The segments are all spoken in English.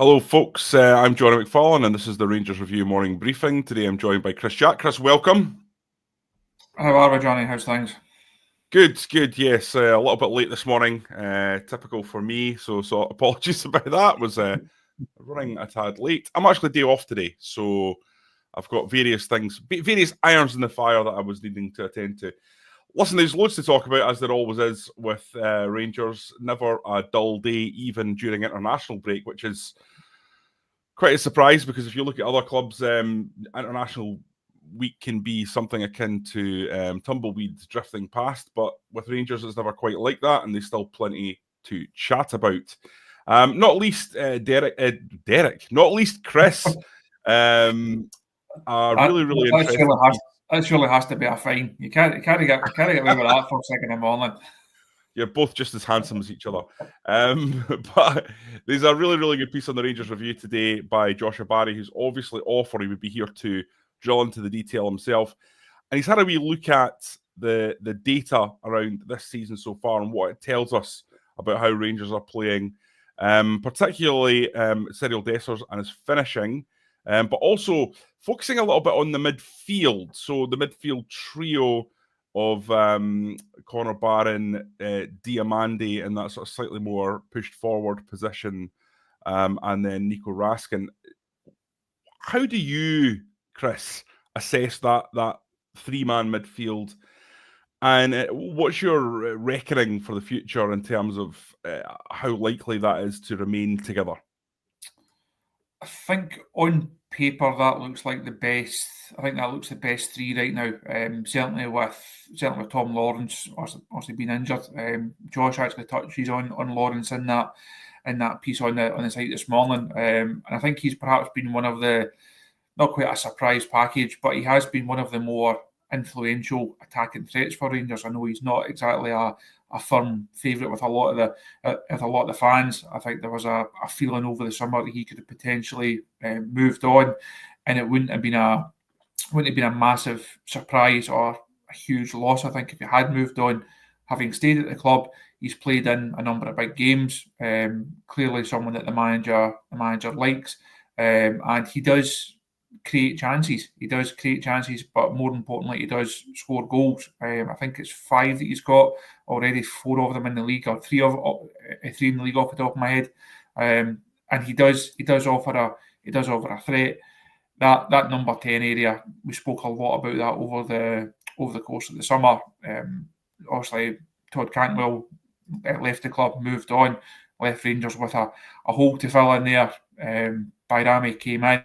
Hello, folks. I'm Jonny McFarlane, and this is the Rangers Review morning briefing. Today, I'm joined by Chris Jack. Chris, welcome. How are we, Jonny? How's things? Good. Yes, a little bit late this morning. Typical for me, so apologies about that. Was running a tad late. I'm actually day off today, so I've got various things, various irons in the fire that I was needing to attend to. Listen, there's loads to talk about, as there always is with Rangers. Never a dull day, even during international break, which is quite a surprise, because if you look at other clubs, international week can be something akin to tumbleweeds drifting past, but with Rangers it's never quite like that, and there's still plenty to chat about. Not least not least Chris. Really interesting. That surely has to be a fine. You can't get away with that for a second in the morning. You're both just as handsome as each other. But there's a really good piece on the Rangers Review today by Joshua Barry, who's obviously off, or he would be here to drill into the detail himself. And he's had a wee look at the data around this season so far and what it tells us about how Rangers are playing, particularly Cyril Dessers and his finishing, but also focusing a little bit on the midfield. So the midfield trio of Connor Barron, Diomande in that sort of slightly more pushed forward position, and then Nico Raskin. How do you, Chris, assess that three-man midfield? And what's your reckoning for the future in terms of how likely that is to remain together? I think on paper that looks like the best. I think that looks the best three right now. Certainly with Tom Lawrence also been injured. Josh actually touches on Lawrence in that piece on the site this morning, and I think he's perhaps been one of the, not quite a surprise package, but he has been one of the more influential attacking threats for Rangers. I know he's not exactly a firm favourite with a lot of the fans. I think there was a feeling over the summer that he could have potentially moved on, and it wouldn't have been a massive surprise or a huge loss. I think if he had moved on, having stayed at the club, he's played in a number of big games. Clearly, someone that the manager likes, and he does create chances. But more importantly, he does score goals. I think it's 5 that he's got already, 4 of them in the league, or 3 in the league off the top of my head. And he does offer a threat. That number 10 area, we spoke a lot about that over the course of the summer. Obviously, Todd Cantwell left the club, moved on, left Rangers with a hole to fill in there. Bayrami came in,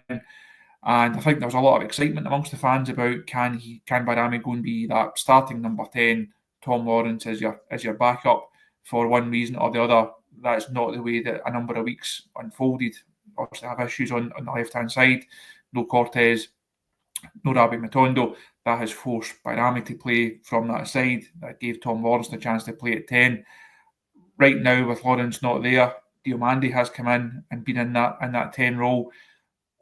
and I think there was a lot of excitement amongst the fans about can Bayrami go and be that starting number 10, Tom Lawrence as your backup. For one reason or the other, that's not the way that a number of weeks unfolded. Obviously, have issues on the left-hand side. No Cortez, no Rabbi Matondo. That has forced Bayrami to play from that side. That gave Tom Lawrence the chance to play at 10. Right now, with Lawrence not there, Diomande has come in and been in that 10 role.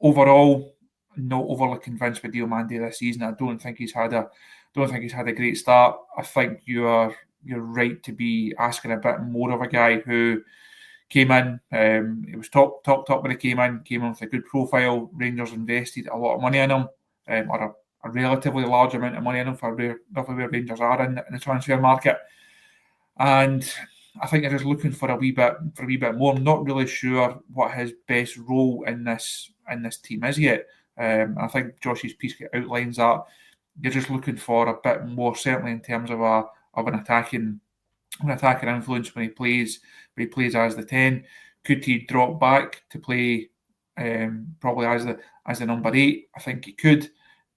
Overall, not overly convinced with Diomande this season. I don't think he's had a great start. I think you're right to be asking a bit more of a guy who came in. It was talked when he came in with a good profile. Rangers invested a lot of money in him, or a relatively large amount of money in him for where Rangers are in the transfer market. And I think they're just looking for a wee bit more. I'm not really sure what his best role in this team is yet. I think Josh's piece outlines that. You're just looking for a bit more, certainly in terms of an attacking influence when he plays as the 10. Could he drop back to play probably as the number 8? I think he could,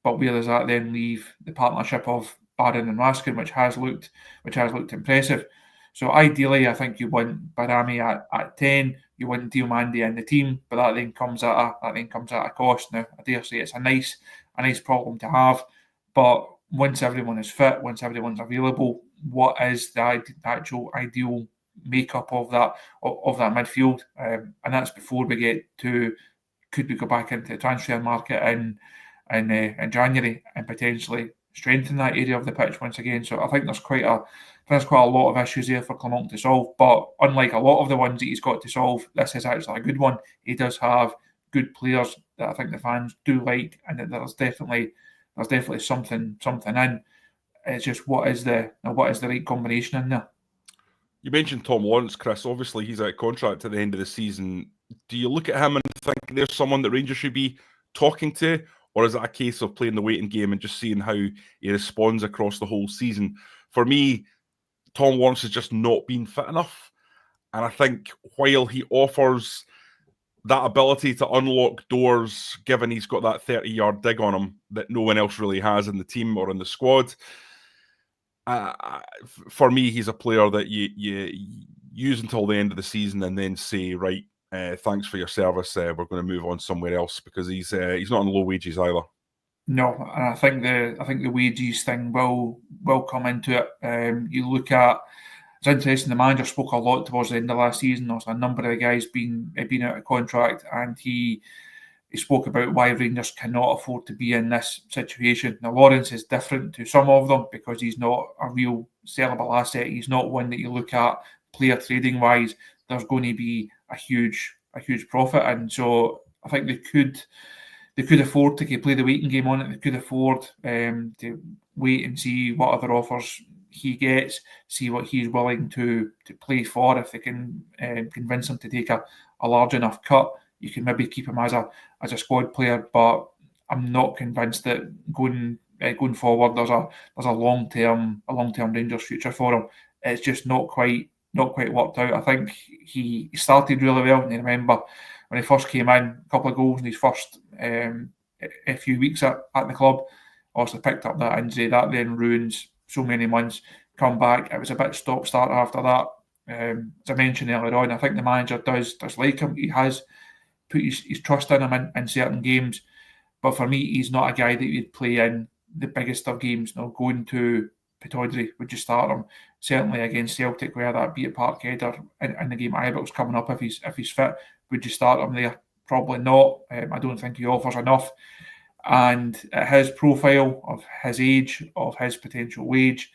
but where does that then leave the partnership of Barron and Raskin, which has looked impressive? So ideally, I think you want Bayrami at 10, you want Diomande in the team, but that then comes at a cost. Now, I dare say it's a nice problem to have, but once everyone is fit, once everyone's available, what is the actual ideal makeup of that midfield? And that's before we get to, could we go back into the transfer market in January and potentially strengthen that area of the pitch once again. So I think there's quite a lot of issues there for Clement to solve. But unlike a lot of the ones that he's got to solve, this is actually a good one. He does have good players that I think the fans do like, and that there's definitely something in. It's just what is the right combination in there. You mentioned Tom Lawrence, Chris. Obviously, he's out of contract at the end of the season. Do you look at him and think there's someone that Rangers should be talking to? Or is it a case of playing the waiting game and just seeing how he responds across the whole season? For me, Tom Lawrence has just not been fit enough. And I think while he offers that ability to unlock doors, given he's got that 30-yard dig on him that no one else really has in the team or in the squad, for me, he's a player that you use until the end of the season and then say, right, thanks for your service. We're going to move on somewhere else, because he's not on low wages either. No, and I think the wages thing will come into it. You look at, it's interesting. The manager spoke a lot towards the end of last season. There's a number of the guys been out of contract, and he spoke about why Rangers cannot afford to be in this situation. Now, Lawrence is different to some of them because he's not a real sellable asset. He's not one that you look at player trading wise. There's going to be a huge profit, and so I think they could afford to play the waiting game on it. They could afford to wait and see what other offers he gets, see what he's willing to play for. If they can convince him to take a large enough cut, you can maybe keep him as a squad player. But I'm not convinced that going forward there's a long term Rangers future for him. It's just not quite worked out. I think he started really well, and you remember when he first came in, a couple of goals in his first a few weeks at the club. Also picked up that injury that then ruins so many months. Come back, it was a bit stop-start after that. As I mentioned earlier on, I think the manager does like him. He has put his trust in him in certain games, but for me, he's not a guy that you'd play in the biggest of games. Now, going to Pittodrie, would you start him? Certainly against Celtic, where that be at Parkhead, or in the game Ibrox coming up, if he's fit, would you start him there? Probably not. I don't think he offers enough. And at his profile, of his age, of his potential wage,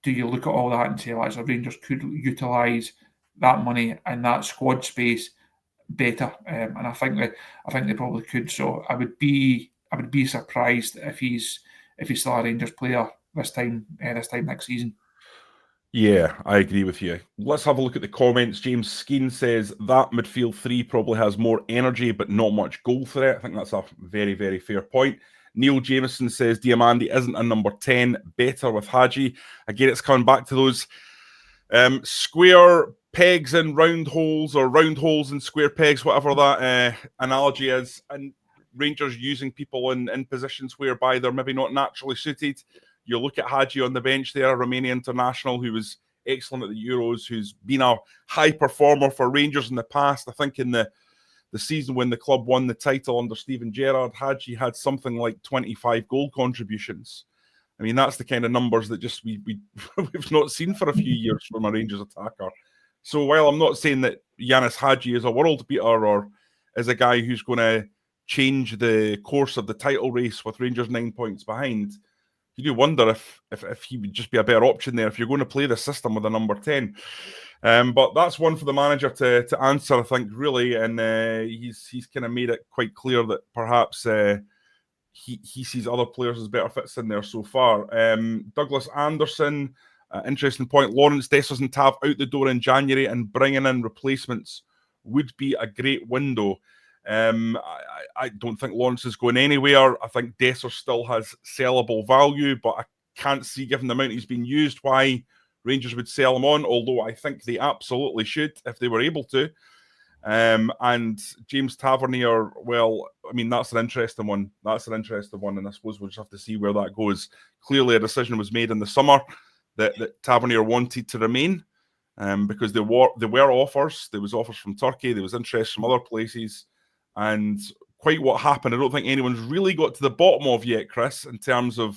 do you look at all that and say, like, Rangers could utilise that money and that squad space better? And I think they probably could. So I would be surprised if he's still a Rangers player this time next season. Yeah, I agree with you. Let's have a look at the comments. James Skeen says that midfield three probably has more energy but not much goal threat. I think that's a very, very fair point. Neil Jameson says Diomande isn't a number 10, better with Hadji. Again, it's coming back to those square pegs in round holes, or round holes in square pegs, whatever that analogy is, and Rangers using people in positions whereby they're maybe not naturally suited. You look at Hadji on the bench there, a Romanian international who was excellent at the Euros, who's been a high performer for Rangers in the past. I think in the season when the club won the title under Steven Gerrard, Hadji had something like 25 goal contributions. I mean, that's the kind of numbers that just we've not seen for a few years from a Rangers attacker. So while I'm not saying that Yanis Hadji is a world beater or is a guy who's going to change the course of the title race with Rangers 9 points behind, you do wonder if he would just be a better option there if you're going to play the system with a number 10. But that's one for the manager to answer, I think, really. And he's kind of made it quite clear that perhaps he sees other players as better fits in there so far. Douglas Anderson, interesting point. Lawrence, Dessers and Tav out the door in January, and bringing in replacements would be a great window. I don't think Lawrence is going anywhere. I think Dessers still has sellable value, but I can't see, given the amount he's been used, why Rangers would sell him on, although I think they absolutely should if they were able to. And James Tavernier, well, I mean, that's an interesting one. And I suppose we'll just have to see where that goes. Clearly, a decision was made in the summer that Tavernier wanted to remain, because there were offers. There was offers from Turkey. There was interest from other places. And quite what happened, I don't think anyone's really got to the bottom of yet, Chris, in terms of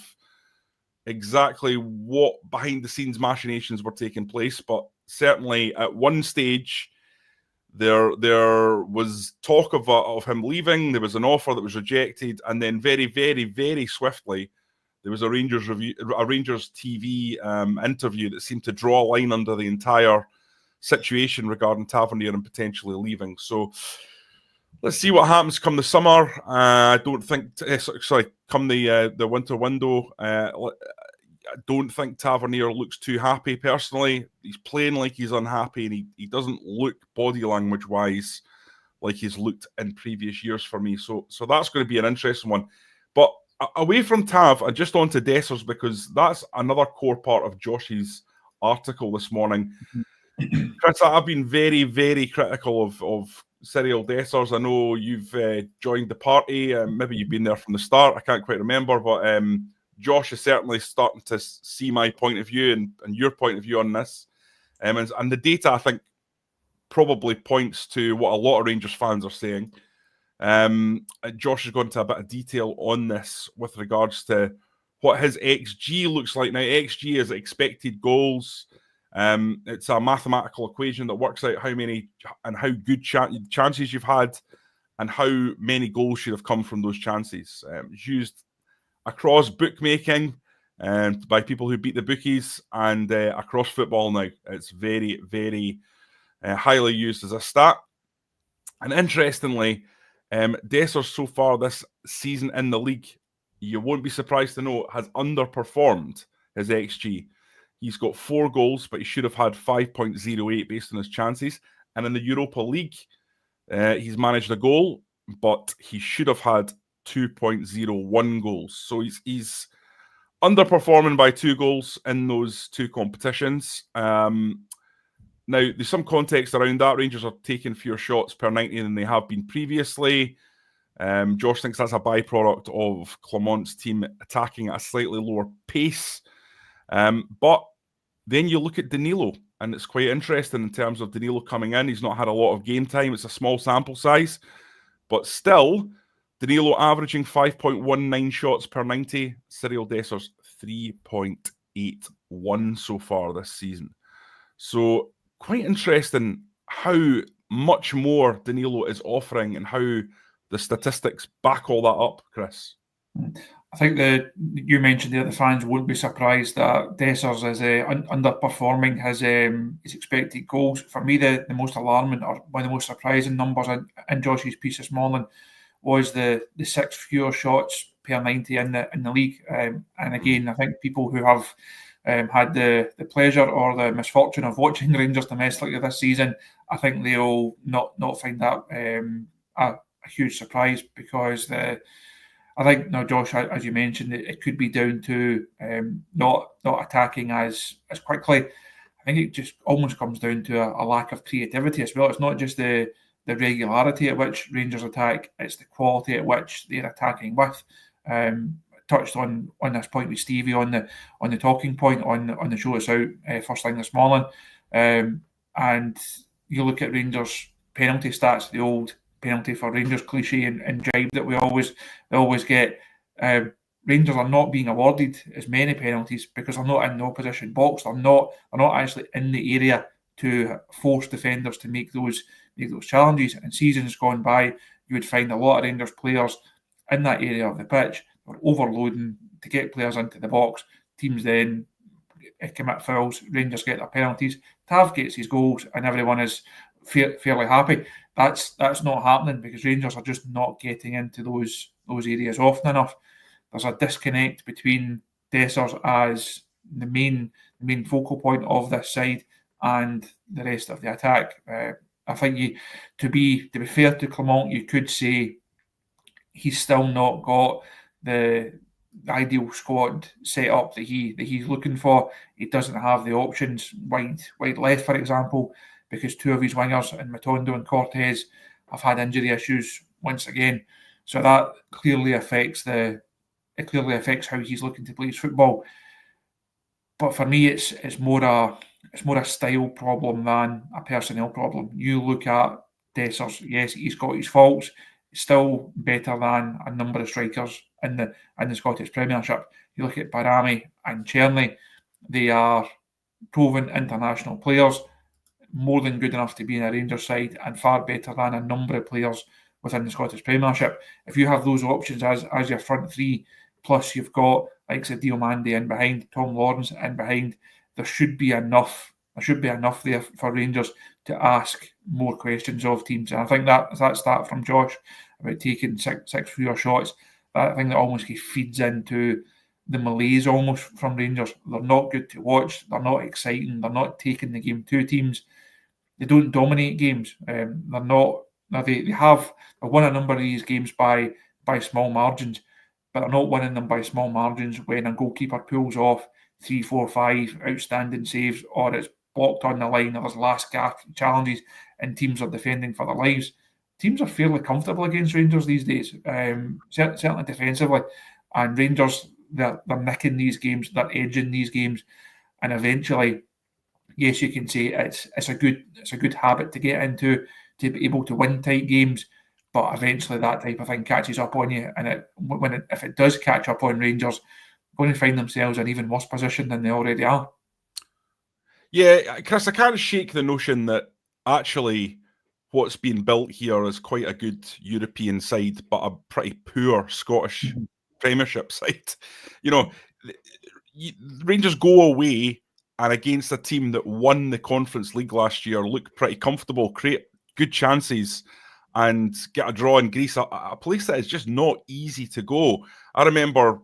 exactly what behind-the-scenes machinations were taking place. But certainly at one stage, there was talk of him leaving. There was an offer that was rejected. And then very, very, very swiftly, there was a Rangers TV interview that seemed to draw a line under the entire situation regarding Tavernier and potentially leaving. So let's see what happens come the summer. I don't think, come the winter window. I don't think Tavernier looks too happy personally. He's playing like he's unhappy, and he doesn't look body language wise like he's looked in previous years for me. So that's going to be an interesting one. But away from Tav and just on to Dessers, because that's another core part of Josh's article this morning. Chris, I've been very, very critical of Cyril Dessers. I know you've joined the party. Maybe you've been there from the start. I can't quite remember. But Josh is certainly starting to see my point of view and your point of view on this. And the data, I think, probably points to what a lot of Rangers fans are saying. Josh has gone into a bit of detail on this with regards to what his XG looks like. Now, XG is expected goals. It's a mathematical equation that works out how many and how good chances you've had and how many goals should have come from those chances. It's used across bookmaking and by people who beat the bookies and across football now. It's very, very highly used as a stat. And interestingly, Dessers so far this season in the league, you won't be surprised to know, has underperformed his XG. He's got 4 goals, but he should have had 5.08 based on his chances. And in the Europa League, he's managed a goal, but he should have had 2.01 goals. So he's underperforming by 2 goals in those 2 competitions. Now, there's some context around that. Rangers are taking fewer shots per 90 than they have been previously. Josh thinks that's a byproduct of Clement's team attacking at a slightly lower pace. But then you look at Danilo, and it's quite interesting in terms of Danilo coming in. He's not had a lot of game time. It's a small sample size. But still, Danilo averaging 5.19 shots per 90. Cyril Dessers 3.81 so far this season. So quite interesting how much more Danilo is offering and how the statistics back all that up, Chris. I think that you mentioned there the fans won't be surprised that Dessers is underperforming his expected goals. For me, the most alarming or one of the most surprising numbers in Josh's piece this morning was the 6 fewer shots per 90 in the league. And again, I think people who have had the pleasure or the misfortune of watching Rangers domestically this season, I think they'll not find that a huge surprise, because I think now, Josh, as you mentioned, it could be down to not attacking as quickly. I think it just almost comes down to a lack of creativity as well. It's not just the regularity at which Rangers attack; it's the quality at which they're attacking with. Touched on this point with Stevie on the talking point on the show that's out first thing this morning, and you look at Rangers penalty stats, the old penalty for Rangers cliche and jibe that we always get. Rangers are not being awarded as many penalties because they're not in the opposition box. They're not actually in the area to force defenders to make those challenges. And seasons gone by, you would find a lot of Rangers players in that area of the pitch were overloading to get players into the box. Teams then commit fouls. Rangers get their penalties. Tav gets his goals, and everyone is fairly happy. That's not happening because Rangers are just not getting into those areas often enough. There's a disconnect between Dessers as the main focal point of this side and the rest of the attack. I think to be fair to Clement, you could say he's still not got the ideal squad set up that he's looking for. He doesn't have the options wide left, for example, because 2 of his wingers, in Matondo and Cortez, have had injury issues once again. So that clearly affects how he's looking to play his football. But for me, it's more a style problem than a personnel problem. You look at Dessers, yes, he's got his faults. He's still better than a number of strikers in the Scottish Premiership. You look at Barami and Cherny, they are proven international players, more than good enough to be in a Rangers side and far better than a number of players within the Scottish Premiership. If you have those options as your front 3 Plus, you've got, like I said, Diomande in behind, Tom Lawrence in behind. There should be enough. There should be enough there for Rangers to ask more questions of teams. And I think that's that from Josh about taking six freer shots. That thing that almost feeds into the malaise almost from Rangers. They're not good to watch. They're not exciting. They're not taking the game to teams. They don't dominate games. They're not. They have won a number of these games by small margins, but they're not winning them by small margins when a goalkeeper pulls off 3, 4, 5 outstanding saves, or it's blocked on the line, or there's last gap challenges, and teams are defending for their lives. Teams are fairly comfortable against Rangers these days, certainly defensively, and Rangers they're nicking these games, they're edging these games, and eventually, yes, you can say it's a good habit to get into, to be able to win tight games, but eventually that type of thing catches up on you, and if it does catch up on Rangers, going to find themselves in even worse position than they already are. Yeah, Chris, I can't shake the notion that actually what's being built here is quite a good European side, but a pretty poor Scottish Premiership side. You know, Rangers go away and against a team that won the Conference League last year, look pretty comfortable, create good chances, and get a draw in Greece, a place that is just not easy to go. I remember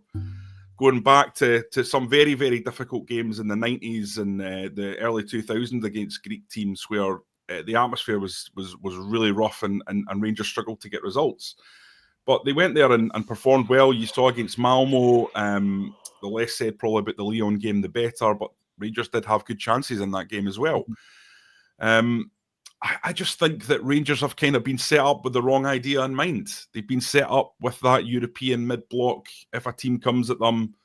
going back to some very, very difficult games in the 90s and the early 2000s against Greek teams where the atmosphere was really rough and Rangers struggled to get results. But they went there and performed well. You saw against Malmo, the less said probably about the Lyon game, the better, but Rangers did have good chances in that game as well. I just think that Rangers have kind of been set up with the wrong idea in mind. They've been set up with that European mid-block. If a team comes at them,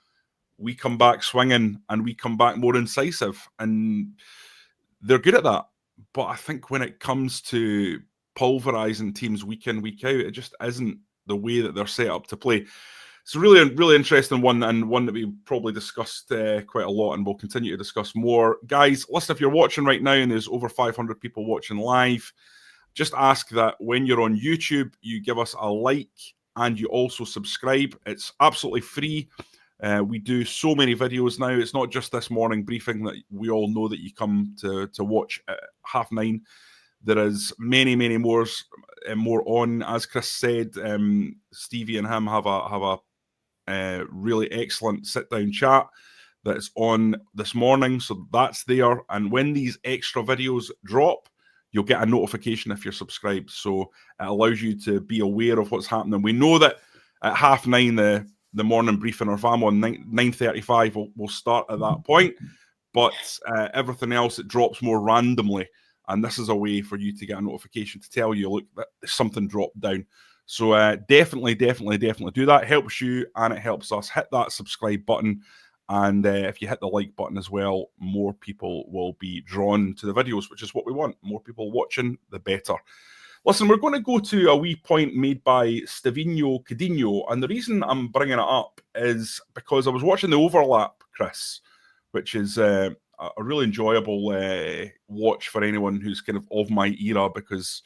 we come back swinging and we come back more incisive. And they're good at that. But I think when it comes to pulverising teams week in, week out, it just isn't the way that they're set up to play. It's a really, really interesting one, and one that we probably discussed quite a lot and we'll continue to discuss more. Guys, listen, if you're watching right now and there's over 500 people watching live, just ask that when you're on YouTube, you give us a like and you also subscribe. It's absolutely free. We do so many videos now. It's not just this morning briefing that we all know that you come to watch at 9:30. There is many, many more on. As Chris said, Stevie and him have a really excellent sit-down chat that's on this morning, so that's there. And when these extra videos drop, you'll get a notification if you're subscribed, so it allows you to be aware of what's happening. We know that at 9:30 the morning briefing, or if I'm on 9:35, we'll start at that point, but everything else, it drops more randomly, and this is a way for you to get a notification to tell you, look, that something dropped down. So definitely do that. It helps you and it helps us. Hit that subscribe button. And if you hit the like button as well, more people will be drawn to the videos, which is what we want. More people watching, the better. Listen, we're going to go to a wee point made by Stevino Cadinho. And the reason I'm bringing it up is because I was watching the overlap, Chris, which is a really enjoyable watch for anyone who's kind of my era, because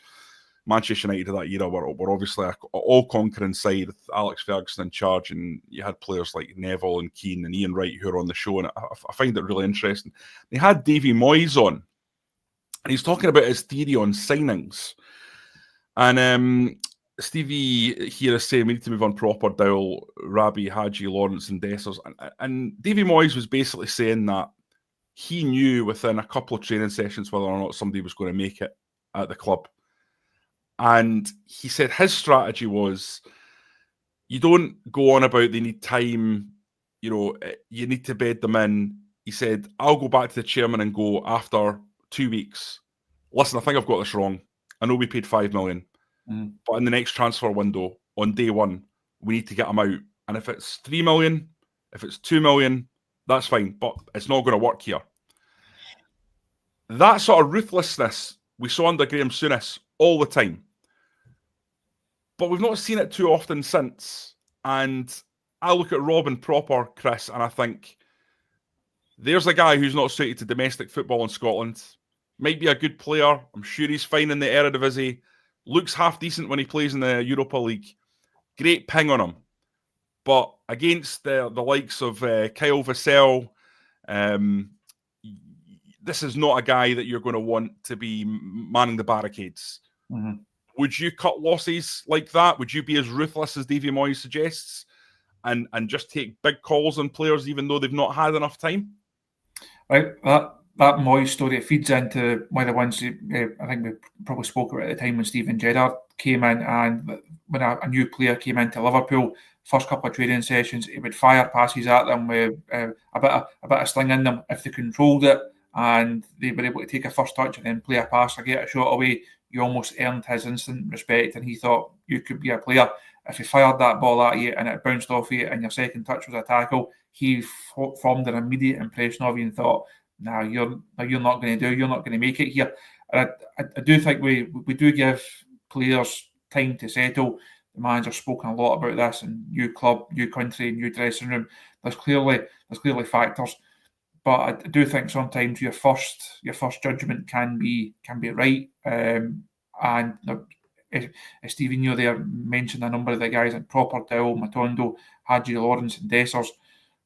Manchester United of that era were obviously an all-conquering side with Alex Ferguson in charge, and you had players like Neville and Keane and Ian Wright who are on the show, and I find it really interesting. They had Davy Moyes on, and he's talking about his theory on signings. And Stevie here is saying we need to move on proper Dowell, Rabi, Hadji, Lawrence and Dessers. And Davy Moyes was basically saying that he knew within a couple of training sessions whether or not somebody was going to make it at the club. And he said his strategy was, you don't go on about they need time, you need to bed them in. He said, I'll go back to the chairman and go after 2 weeks. Listen, I think I've got this wrong. I know we paid 5 million, but in the next transfer window, on day one, we need to get them out. And if it's 3 million, if it's 2 million, that's fine, but it's not going to work here. That sort of ruthlessness we saw under Graham Souness all the time. But we've not seen it too often since. And I look at Robin proper, Chris, and I think there's a guy who's not suited to domestic football in Scotland. Might be a good player. I'm sure he's fine in the Eredivisie. Looks half decent when he plays in the Europa League. Great ping on him. But against the likes of Kyle Vassell, this is not a guy that you're going to want to be manning the barricades. Mm-hmm. Would you cut losses like that? Would you be as ruthless as Davy Moyes suggests and just take big calls on players even though they've not had enough time? Right, that Moyes story, it feeds into one of the ones I think we probably spoke about at the time when Steven Gerrard came in, and when a new player came into Liverpool, first couple of training sessions, he would fire passes at them with a bit of sling in them. If they controlled it and they were able to take a first touch and then play a pass or get a shot away, you almost earned his instant respect, and he thought you could be a player. If he fired that ball at you and it bounced off you and your second touch was a tackle, he formed an immediate impression of you and thought, "Nah, you're not going to do. You're not going to make it here." And I do think we do give players time to settle. The manager's spoken a lot about this, and new club, new country, new dressing room. There's clearly factors, but I do think sometimes your first judgment can be right. And Stephen, there mentioned a number of the guys like Proper, Dill, Matondo, Hadji, Lawrence, and Dessers.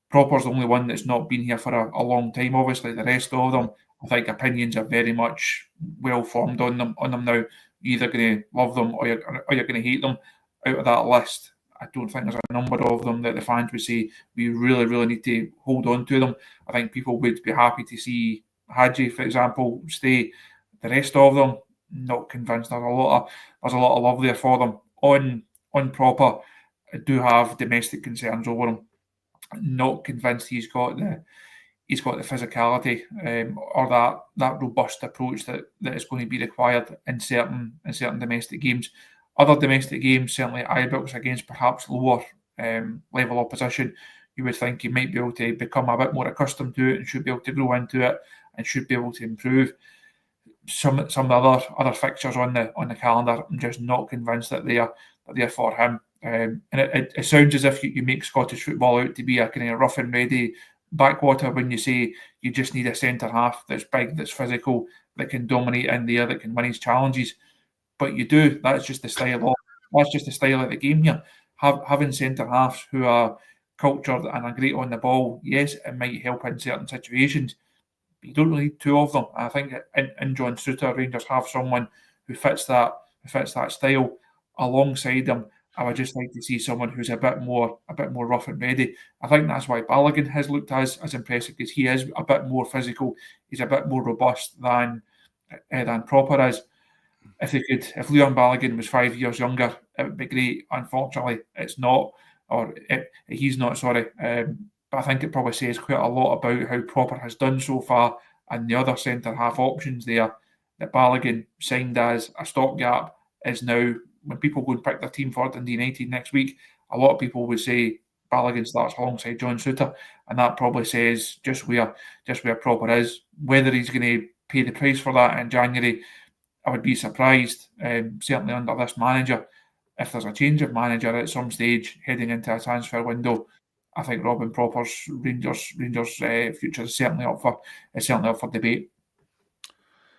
Proper's the only one that's not been here for a long time. Obviously, the rest of them, I think opinions are very much well formed on them now. You're either going to love them or you're going to hate them. Out of that list, I don't think there's a number of them that the fans would say we really need to hold on to them. I think people would be happy to see Hadji, for example, stay. The rest of them, not convinced. There's a lot of love there for them. On Proper, I do have domestic concerns over him. Not convinced he's got the physicality or that robust approach that is going to be required in certain domestic games. Other domestic games, certainly Ibrox against perhaps lower level opposition, you would think he might be able to become a bit more accustomed to it and should be able to grow into it and should be able to improve. Some of the other fixtures on the calendar, I'm just not convinced that they're for him. And it sounds as if you make Scottish football out to be a kind of rough and ready backwater when you say you just need a centre half that's big, that's physical, that can dominate in there, that can win his challenges. But you do. That's just the style of the game here. Having centre halves who are cultured and are great on the ball, yes, it might help in certain situations. But you don't really need two of them. I think in John Souttar, Rangers have someone who fits that style. Alongside them, I would just like to see someone who's a bit more rough and ready. I think that's why Balogun has looked as impressive, because he is a bit more physical. He's a bit more robust than Proper is. If Leon Balogun was 5 years younger, it would be great. Unfortunately, it's not, he's not. Sorry, but I think it probably says quite a lot about how Proper has done so far, and the other centre half options there that Balogun signed as a stopgap is now. When people go and pick their team for Dundee United next week, a lot of people would say Balogun starts alongside John Souttar, and that probably says just where Proper is. Whether he's going to pay the price for that in January, I would be surprised. Certainly under this manager, if there's a change of manager at some stage heading into a transfer window, I think Robin Proper's Rangers future is certainly up for debate.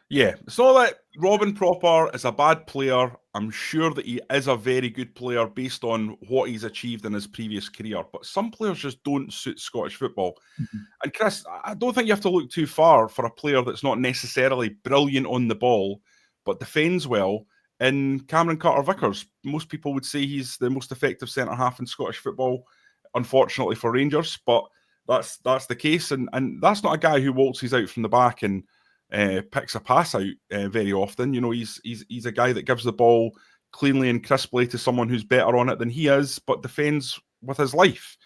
Yeah, it's not that Robin Proper is a bad player. I'm sure that he is a very good player based on what he's achieved in his previous career. But some players just don't suit Scottish football. Mm-hmm. And Chris, I don't think you have to look too far for a player that's not necessarily brilliant on the ball, but defends well. In Cameron Carter-Vickers, most people would say he's the most effective centre-half in Scottish football, unfortunately for Rangers. But that's the case. And that's not a guy who waltzes out from the back and picks a pass out very often. You know, he's a guy that gives the ball cleanly and crisply to someone who's better on it than he is, but defends with his life.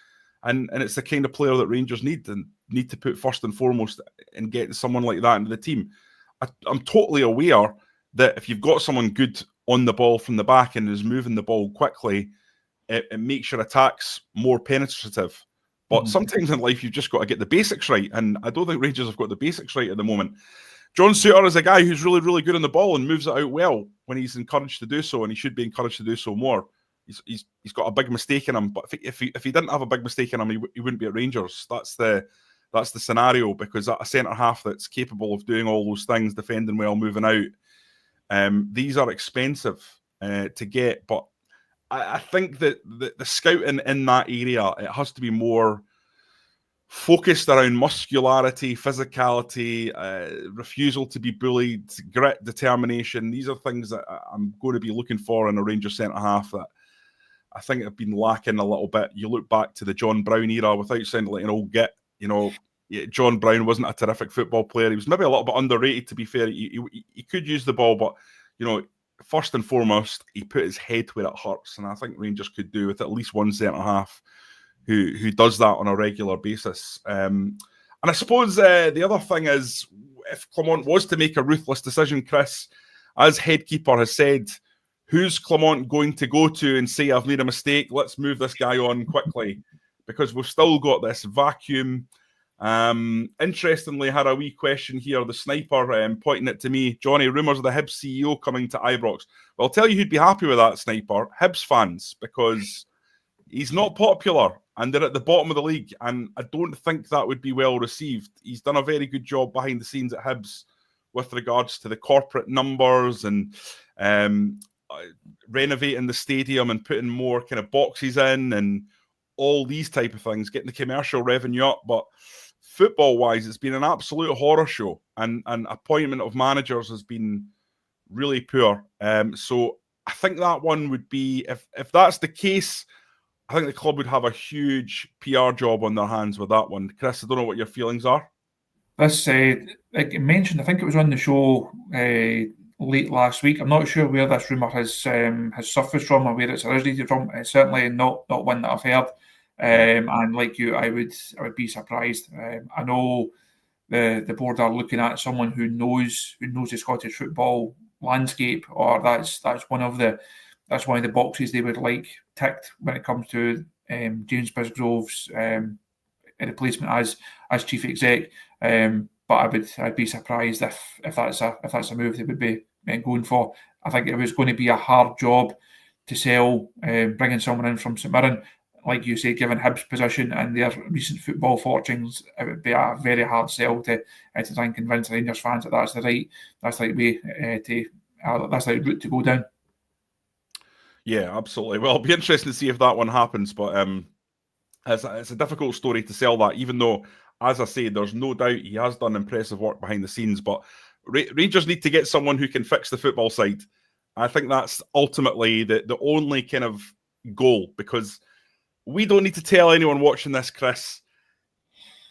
And it's the kind of player that Rangers need to put first and foremost in getting someone like that into the team. I'm totally aware that if you've got someone good on the ball from the back and is moving the ball quickly, it makes your attacks more penetrative. But sometimes in life, you've just got to get the basics right. And I don't think Rangers have got the basics right at the moment. John Souttar is a guy who's really, really good on the ball and moves it out well when he's encouraged to do so, and he should be encouraged to do so more. He's got a big mistake in him, but if he didn't have a big mistake in him, he wouldn't be at Rangers. That's the scenario, because a centre half that's capable of doing all those things, defending well, moving out, these are expensive to get. But I think that the scouting in that area, it has to be more focused around muscularity, physicality, refusal to be bullied, grit, determination. These are things that I'm going to be looking for in a Rangers centre-half that I think have been lacking a little bit. You look back to the John Brown era, without sounding like an old git, John Brown wasn't a terrific football player. He was maybe a little bit underrated, to be fair. He could use the ball, but, first and foremost, he put his head where it hurts. And I think Rangers could do with at least one centre-half who does that on a regular basis. And I suppose the other thing is, if Clement was to make a ruthless decision, Chris, as head keeper has said, who's Clement going to go to and say, I've made a mistake, let's move this guy on quickly? Because we've still got this vacuum. Interestingly, I had a wee question here. The sniper pointing it to me. Jonny, rumours of the Hibs CEO coming to Ibrox. Well, I'll tell you who'd be happy with that, sniper. Hibs fans, because he's not popular and they're at the bottom of the league. And I don't think that would be well received. He's done a very good job behind the scenes at Hibs with regards to the corporate numbers and renovating the stadium and putting more kind of boxes in and all these type of things, getting the commercial revenue up. But football-wise, it's been an absolute horror show, and appointment of managers has been really poor. So I think that one would be, if that's the case, I think the club would have a huge PR job on their hands with that one. Chris, I don't know what your feelings are. This, like you mentioned, I think it was on the show late last week. I'm not sure where this rumour has surfaced from or where it's originated from. It's certainly not one that I've heard. And like you, I would be surprised. I know the board are looking at someone who knows the Scottish football landscape, or that's one of the boxes they would like ticked when it comes to James Bisgrove's replacement as chief exec. But I'd be surprised if that's a move they would be going for. I think it was going to be a hard job to sell, bringing someone in from St Mirren. Like you say, given Hibs' position and their recent football fortunes, it would be a very hard sell to try and convince Rangers fans that that's the right way that's the right route to go down. Yeah, absolutely. Well, it'll be interesting to see if that one happens, but it's a difficult story to sell that, even though, as I say, there's no doubt he has done impressive work behind the scenes, but Rangers need to get someone who can fix the football side. I think that's ultimately the only kind of goal, because we don't need to tell anyone watching this, Chris,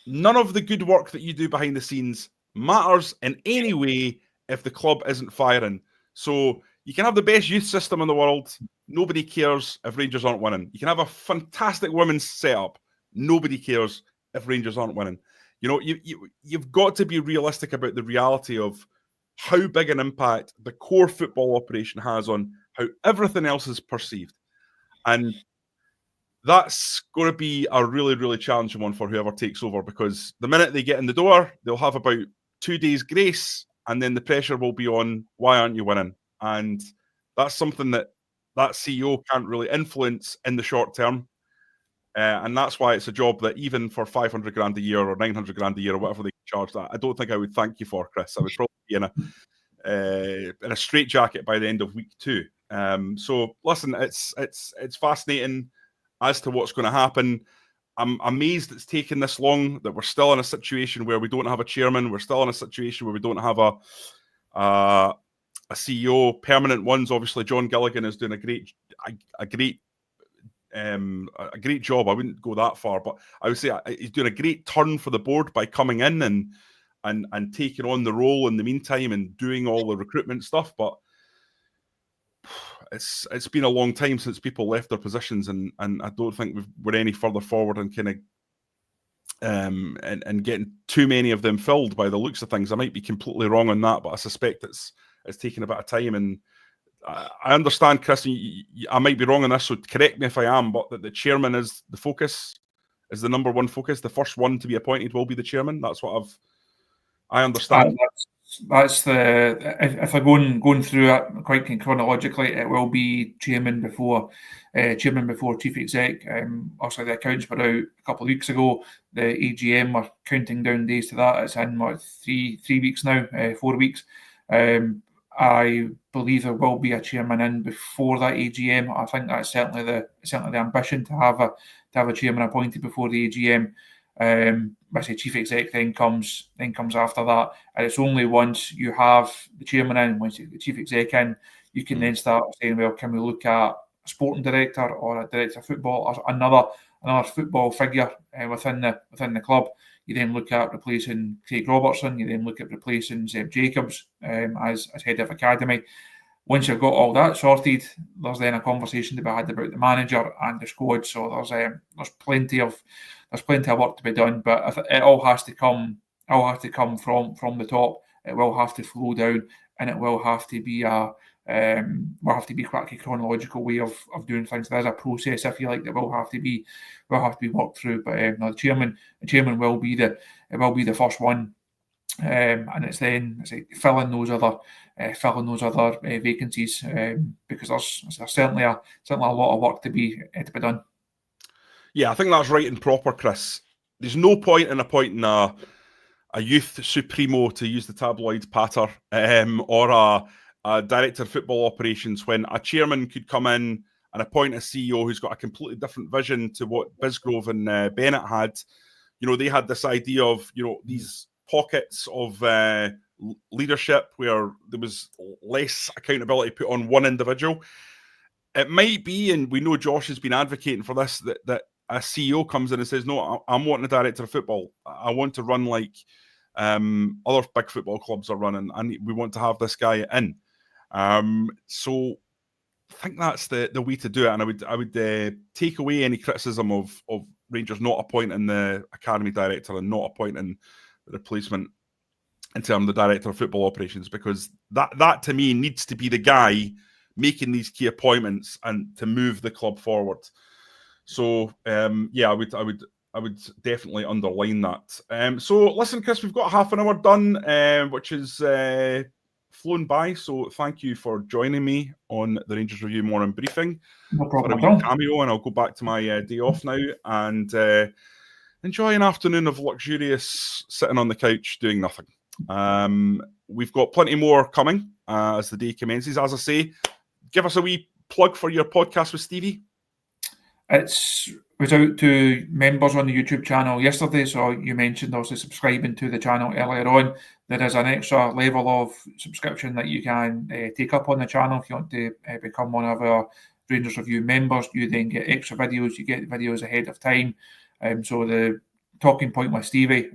none of the good work that you do behind the scenes matters in any way if the club isn't firing. So you can have the best youth system in the world. Nobody cares if Rangers aren't winning. You can have a fantastic women's setup. Nobody cares if Rangers aren't winning. You've got to be realistic about the reality of how big an impact the core football operation has on how everything else is perceived. And that's going to be a really, really challenging one for whoever takes over, because the minute they get in the door, they'll have about 2 days grace, and then the pressure will be on, why aren't you winning? And that's something that CEO can't really influence in the short term. And that's why it's a job that even for 500 grand a year or 900 grand a year or whatever they charge that, I don't think I would thank you for, Chris. I would probably be in a straitjacket by the end of week 2. So listen, it's fascinating as to what's going to happen. I'm amazed it's taken this long, that we're still in a situation where we don't have a chairman. We're still in a situation where we don't have a CEO. Permanent ones, obviously, John Gilligan is doing a great job. I wouldn't go that far, but I would say he's doing a great turn for the board by coming in and taking on the role in the meantime and doing all the recruitment stuff. But it's been a long time since people left their positions, and I don't think we're any further forward in kind of and getting too many of them filled by the looks of things. I might be completely wrong on that, but I suspect it's taking a bit of time. And I understand, Chris, I might be wrong on this, so correct me if I am, but that the chairman is the focus, is the number one focus. The first one to be appointed will be the chairman. That's what I understand. That's if I'm going through it quite chronologically, it will be chairman before chief exec. Also, the accounts were out a couple of weeks ago. The AGM are counting down days to that. It's in 3 weeks now, 4 weeks. I believe there will be a chairman in before that AGM. I think that's certainly the ambition to have a chairman appointed before the AGM. I say chief exec then comes after that, and it's only once you have the chairman in, once you get the chief exec in, you can then start saying, well, can we look at a sporting director or a director of football or another football figure within the club. You then look at replacing Craig Robertson. You then look at replacing Zeb Jacobs as head of academy. Once you've got all that sorted, there's then a conversation to be had about the manager and the squad. So there's plenty of work to be done, but it all has to come from the top. It will have to flow down, and it will have to be quite a chronological way of doing things. There's a process, if you like, that will have to be worked through. But no, the chairman will be the first one, and it's then filling those other vacancies, because there's certainly a lot of work to be done. Yeah, I think that's right and proper, Chris. There's no point in appointing a youth supremo, to use the tabloid patter, or a director of football operations, when a chairman could come in and appoint a CEO who's got a completely different vision to what Bisgrove and Bennett had. They had this idea of, these pockets of leadership where there was less accountability put on one individual. It might be, and we know Josh has been advocating for this, that a CEO comes in and says, no, I'm wanting a director of football. I want to run like other big football clubs are running, and we want to have this guy in. So I think that's the way to do it. And I would take away any criticism of Rangers not appointing the academy director and not appointing the replacement in terms of the director of football operations, because that to me needs to be the guy making these key appointments and to move the club forward. So I would definitely underline that. So listen, Chris, we've got half an hour done, which is flown by. So thank you for joining me on the Rangers Review Morning Briefing. No problem. For a wee cameo, and I'll go back to my day off now and enjoy an afternoon of luxurious sitting on the couch doing nothing. We've got plenty more coming as the day commences. As I say, give us a wee plug for your podcast with Stevie. It was out to members on the YouTube channel yesterday, so you mentioned also subscribing to the channel earlier on. There is an extra level of subscription that you can take up on the channel. If you want to become one of our Rangers Review members, you then get extra videos. You get videos ahead of time. So the talking point with Stevie,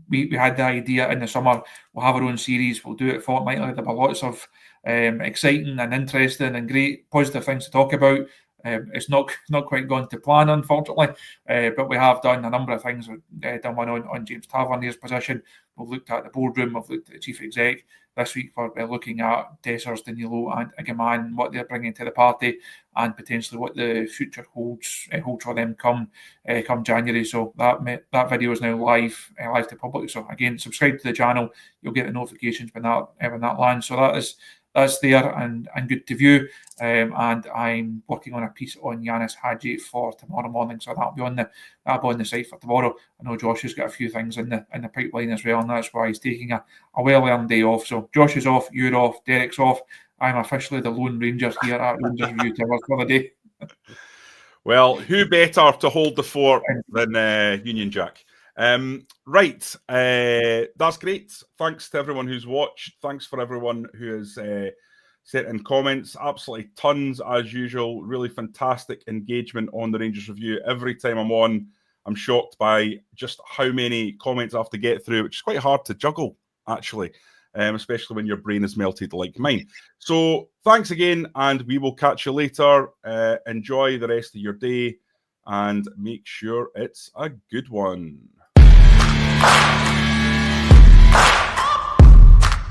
we had the idea in the summer, we'll have our own series, we'll do it fortnightly. There'll be lots of exciting and interesting and great positive things to talk about. It's not quite gone to plan, unfortunately, but we have done a number of things. We've done one on James Tavernier's position. We've looked at the boardroom. We've looked at the chief exec. This week we're looking at Dessers, Danilo and Diomande, what they're bringing to the party, and potentially what the future holds for them come January. So that video is now live to public. So again, subscribe to the channel. You'll get the notifications when that lands. So that's there and good to view. And I'm working on a piece on Yanis Hadji for tomorrow morning, so that'll be on the site for tomorrow. I know Josh has got a few things in the pipeline as well, and that's why he's taking a well-earned day off. So Josh is off, you're off, Derek's off. I'm officially the Lone Ranger here at Rangers Review Towers for the day. Well, who better to hold the fort than Union Jack? Right, that's great. Thanks to everyone who's watched. Thanks for everyone who has sent in comments. Absolutely tons as usual. Really fantastic engagement on the Rangers Review. Every time I'm on, I'm shocked by just how many comments I have to get through, which is quite hard to juggle, actually, especially when your brain is melted like mine. So thanks again, and we will catch you later. Enjoy the rest of your day, and make sure it's a good one.